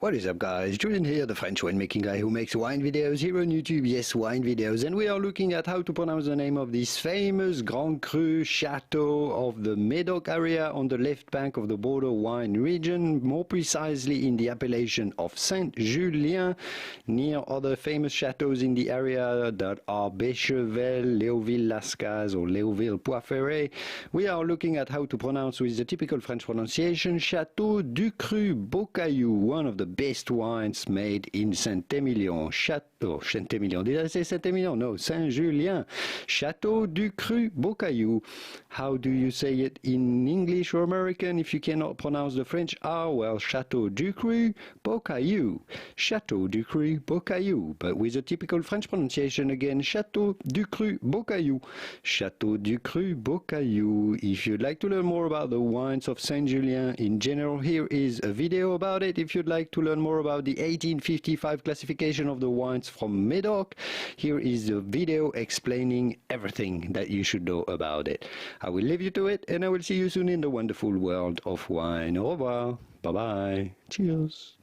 What is up, guys? Julien here, the French winemaking guy who makes wine videos here on YouTube. Yes, wine videos. And we are looking at how to pronounce the name of this famous Grand Cru Chateau of the Médoc area on the left bank of the Bordeaux wine region, more precisely in the appellation of Saint Julien, near other famous chateaux in the area that are Béchevel, Léoville-Lascaz or Léoville-Poiferré. We are looking at how to pronounce with the typical French pronunciation Château Ducru Beaucaillou, one of the best wines made in Saint-Émilion. Saint-Émilion. Did I say Saint-Émilion? No, Saint Julien. Château Ducru Beaucaillou. How do you say it in English or American if you cannot pronounce the French? Well, Château Ducru Beaucaillou. Château Ducru Beaucaillou. But with a typical French pronunciation again, Château Ducru Beaucaillou. Château Ducru Beaucaillou. If you'd like to learn more about the wines of Saint Julien in general, here is a video about it. If you'd like to learn more about the 1855 classification of the wines from Médoc, here is a video explaining everything that you should know about it. I will leave you to it, and I will see you soon in the wonderful world of wine. Au revoir. Bye-bye. Cheers.